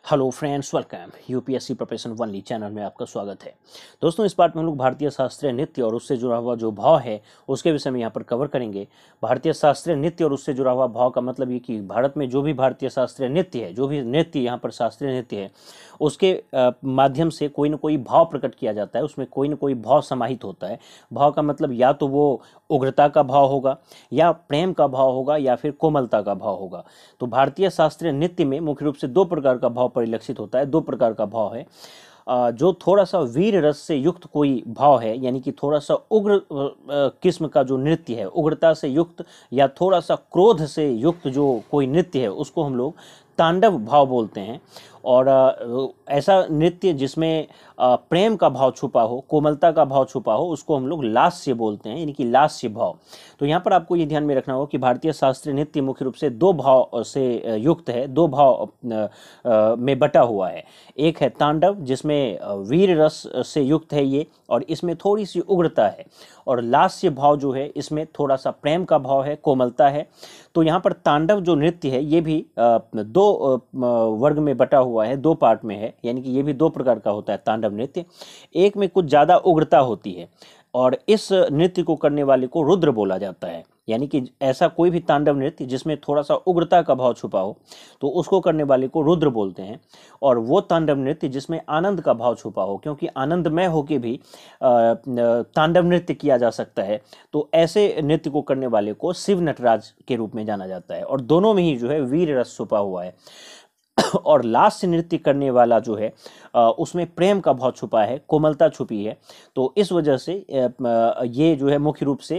Hello friends, welcome UPSC preparation only channel में आपका स्वागत है। दोस्तों, इस पार्ट में हम लोग भारतीय शास्त्रीय नृत्य और उससे जुड़ा हुआ जो भाव है उसके विषय में यहाँ पर कवर करेंगे। भारतीय शास्त्रीय नृत्य और उससे जुड़ा हुआ भाव का मतलब ये कि भारत में जो भी भारतीय शास्त्रीय नृत्य है, जो भी नृत्य यहाँ पर शास्त्रीय नृत्य है, उसके माध्यम से कोई ना कोई भाव प्रकट किया जाता है, उसमें कोई ना कोई भाव समाहित होता है। भाव का मतलब या तो वो उग्रता का भाव होगा, या प्रेम का भाव होगा, या फिर कोमलता का भाव होगा। तो भारतीय शास्त्रीय नृत्य में मुख्य रूप से दो प्रकार का भाव परिलक्षित होता है। दो प्रकार का भाव है। जो थोड़ा सा वीर रस से युक्त कोई भाव है, यानी कि थोड़ा सा उग्र किस्म का जो नृत्य है, उग्रता से युक्त या थोड़ा सा क्रोध से युक्त जो कोई नृत्य है, उसको हम लोग तांडव भाव बोलते हैं। और ऐसा नृत्य जिसमें प्रेम का भाव छुपा हो, कोमलता का भाव छुपा हो, उसको हम लोग लास्य बोलते हैं, यानी कि लास्य भाव। तो यहाँ पर आपको ये ध्यान में रखना होगा कि भारतीय शास्त्रीय नृत्य मुख्य रूप से दो भाव से युक्त है, दो भाव में बटा हुआ है। एक है तांडव, जिसमें वीर रस से युक्त है ये, और इसमें थोड़ी सी उग्रता है। और लास्य भाव जो है, इसमें थोड़ा सा प्रेम का भाव है, कोमलता है। तो यहाँ पर तांडव जो नृत्य है, ये भी दो वर्ग में बटा हुआ है, दो पार्ट में है, यानी कि ये भी दो प्रकार का होता है तांडव नृत्य। एक में कुछ ज़्यादा उग्रता होती है, और इस नृत्य को करने वाले को रुद्र बोला जाता है। यानी कि ऐसा कोई भी तांडव नृत्य जिसमें थोड़ा सा उग्रता का भाव छुपा हो, तो उसको करने वाले को रुद्र बोलते हैं। और वो तांडव नृत्य जिसमें आनंद का भाव छुपा हो, क्योंकि आनंदमय होके भी तांडव नृत्य किया जा सकता है, तो ऐसे नृत्य को करने वाले को शिव नटराज के रूप में जाना जाता है। और दोनों में ही जो है वीर रस छुपा हुआ है। और लास्य नृत्य करने वाला जो है, उसमें प्रेम का भाव छुपा है, कोमलता छुपी है। तो इस वजह से ये जो है मुख्य रूप से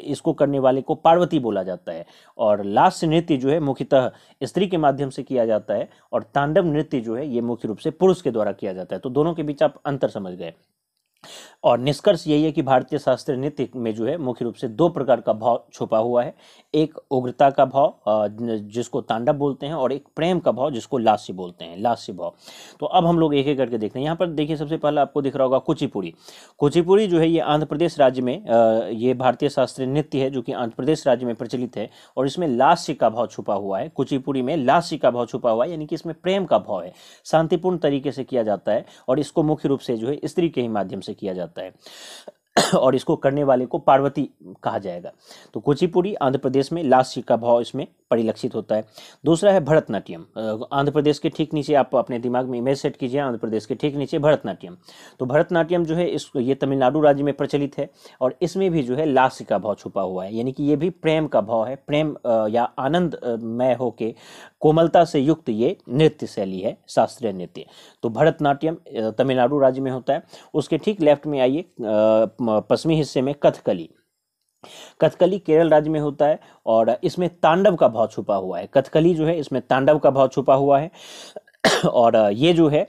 इसको करने वाले को पार्वती बोला जाता है। और लास्य नृत्य जो है मुख्यतः स्त्री के माध्यम से किया जाता है, और तांडव नृत्य जो है ये मुख्य रूप से पुरुष के द्वारा किया जाता है। तो दोनों के बीच आप अंतर समझ गए। और निष्कर्ष यही है कि भारतीय शास्त्रीय नृत्य में जो है मुख्य रूप से दो प्रकार का भाव छुपा हुआ है। एक उग्रता का भाव जिसको तांडव बोलते हैं, और एक प्रेम का भाव जिसको लास्य बोलते हैं, लास्य भाव। तो अब हम लोग एक एक करके देखते हैं। यहाँ पर देखिए, सबसे पहले आपको दिख रहा होगा कुचिपुड़ी। कुचिपुड़ी जो है ये आंध्र प्रदेश राज्य में ये भारतीय शास्त्रीय नृत्य है, जो कि आंध्र प्रदेश राज्य में प्रचलित है। और इसमें लास्य का भाव छुपा हुआ है। कुचिपुड़ी में लास्य का भाव छुपा हुआ है, यानी कि इसमें प्रेम का भाव है, शांतिपूर्ण तरीके से किया जाता है। और इसको मुख्य रूप से जो है स्त्री के ही माध्यम से किया जाता है। और इसको करने वाले को पार्वती कहा जाएगा। तो कुचिपुड़ी आंध्र प्रदेश में लास्य का भाव इसमें परिलक्षित होता है। दूसरा है भरतनाट्यम। आंध्र प्रदेश के ठीक नीचे, आप अपने दिमाग में इमेज सेट कीजिए, आंध्र प्रदेश के ठीक नीचे भरतनाट्यम। तो भरतनाट्यम जो है ये तमिलनाडु राज्य में प्रचलित है, और इसमें भी जो है लास्य का भाव छुपा हुआ है, यानी कि ये भी प्रेम का भाव है। प्रेम या आनंदमय होके कोमलता से युक्त ये नृत्य शैली है, शास्त्रीय नृत्य। तो भरतनाट्यम तमिलनाडु राज्य में होता है। उसके ठीक लेफ्ट में आइए, पश्चिमी हिस्से में कथकली। कथकली केरल राज्य में होता है, और इसमें तांडव का भाव छुपा हुआ है। कथकली जो है, इसमें तांडव का भाव छुपा हुआ है। और ये जो है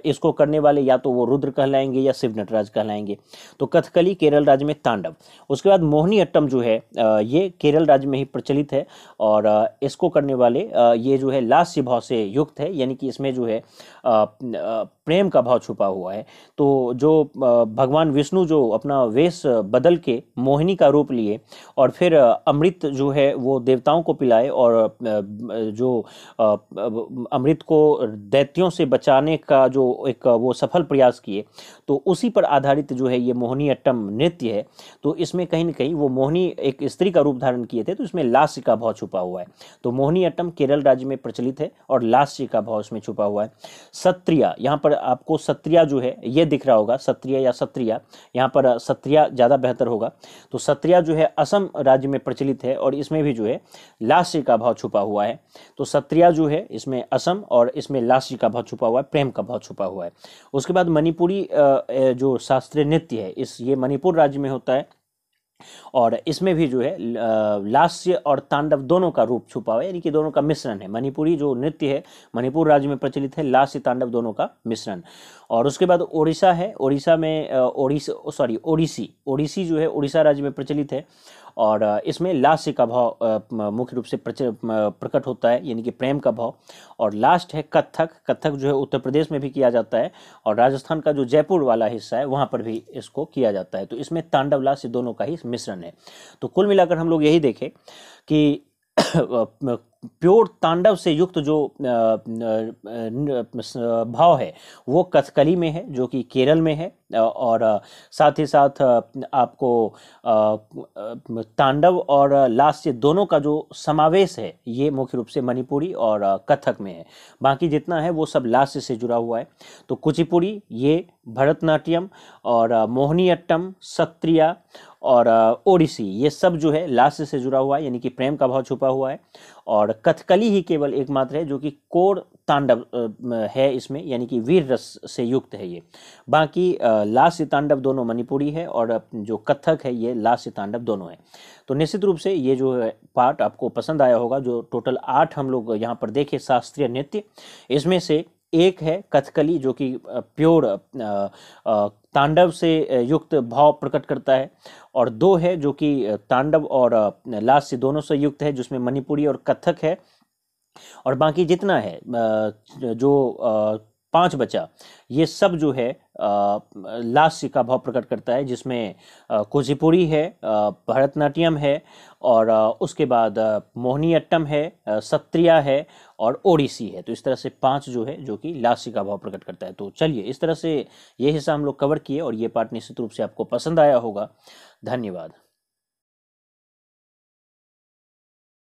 इसको करने वाले या तो वो रुद्र कहलाएंगे या शिव नटराज कहलाएंगे। तो कथकली केरल राज्य में तांडव। उसके बाद मोहिनी अट्टम जो है, ये केरल राज्य में ही प्रचलित है, और इसको करने वाले ये जो है लास्य भाव से युक्त है, यानी कि इसमें जो है प्रेम का भाव छुपा हुआ है। तो जो भगवान विष्णु जो अपना वेश बदल के मोहिनी का रूप लिए, और फिर अमृत जो है वो देवताओं को पिलाए, और जो अमृत को दैत्यों से बचाने का जो एक वो सफल प्रयास किए, तो उसी पर आधारित जो है ये मोहिनी अट्टम नृत्य है। तो इसमें कहीं ना कहीं वो मोहिनी एक स्त्री का रूप धारण किए थे, तो इसमें लास्य का भाव छुपा हुआ है। तो मोहिनी अट्टम केरल राज्य में प्रचलित है, और लास्य का भाव इसमें छुपा हुआ है। सत्रिया, यहाँ पर आपको सत्रिया जो है ये दिख रहा होगा, सत्रिया या सत्रिया, यहाँ पर सत्रिया ज़्यादा बेहतर होगा। तो सत्रिया जो है असम राज्य में प्रचलित है, और इसमें भी जो है लास्य का भाव छुपा हुआ है। तो सत्रिया जो है इसमें असम, और इसमें लास्य का भाव छुपा हुआ है, प्रेम का भाव छुपा हुआ है। उसके बाद मणिपुरी जो शास्त्रीय नृत्य है, ये मणिपुर राज्य में होता है, और इसमें भी जो है लास्य और तांडव दोनों का रूप छुपा हुआ है, यानी कि दोनों का मिश्रण है। मणिपुरी जो नृत्य है मणिपुर राज्य में प्रचलित है, लास्य तांडव दोनों का मिश्रण। और उसके बाद ओडिशा है। ओडिशा में ओडिसी जो है उड़ीसा राज्य में प्रचलित है, और इसमें लास्य का भाव मुख्य रूप से प्रकट होता है, यानी कि प्रेम का भाव। और लास्ट है कथक। कथक जो है उत्तर प्रदेश में भी किया जाता है, और राजस्थान का जो जयपुर वाला हिस्सा है वहाँ पर भी इसको किया जाता है। तो इसमें तांडव लास्य दोनों का ही मिश्रण है। तो कुल मिलाकर हम लोग यही देखें कि प्योर तांडव से युक्त जो भाव है वो कथकली में है, जो कि केरल में है। और साथ ही साथ आपको तांडव और लास्य दोनों का जो समावेश है ये मुख्य रूप से मणिपुरी और कथक में है। बाकी जितना है वो सब लास्य से जुड़ा हुआ है। तो कुचिपुड़ी, ये भरतनाट्यम और मोहिनीअट्टम, सत्रिया और ओडिसी, ये सब जो है लास्य से जुड़ा हुआ है, यानी कि प्रेम का भाव छुपा हुआ है। और कथकली ही केवल एकमात्र है जो कि कोर तांडव है इसमें, यानी कि वीर रस से युक्त है ये। बाकी लास्य तांडव दोनों मणिपुरी है और जो कथक है ये लास्य तांडव दोनों है। तो निश्चित रूप से ये जो है पार्ट आपको पसंद आया होगा। जो टोटल 8 हम लोग यहाँ पर देखे शास्त्रीय नृत्य, इसमें से एक है कथकली जो कि प्योर तांडव से युक्त भाव प्रकट करता है, और 2 है जो कि तांडव और लास्य दोनों से युक्त है, जिसमें मणिपुरी और कथक है। और बाकी जितना है जो 5 बचा, ये सब जो है लास्य का भाव प्रकट करता है, जिसमें कुचिपुड़ी है, भरतनाट्यम है, और उसके बाद मोहिनीअट्टम है, सत्रिया है और ओडिसी है। तो इस तरह से 5 जो है जो कि लास्य का भाव प्रकट करता है। तो चलिए, इस तरह से ये हिस्सा हम लोग कवर किए और ये पार्ट निश्चित रूप से आपको पसंद आया होगा। धन्यवाद।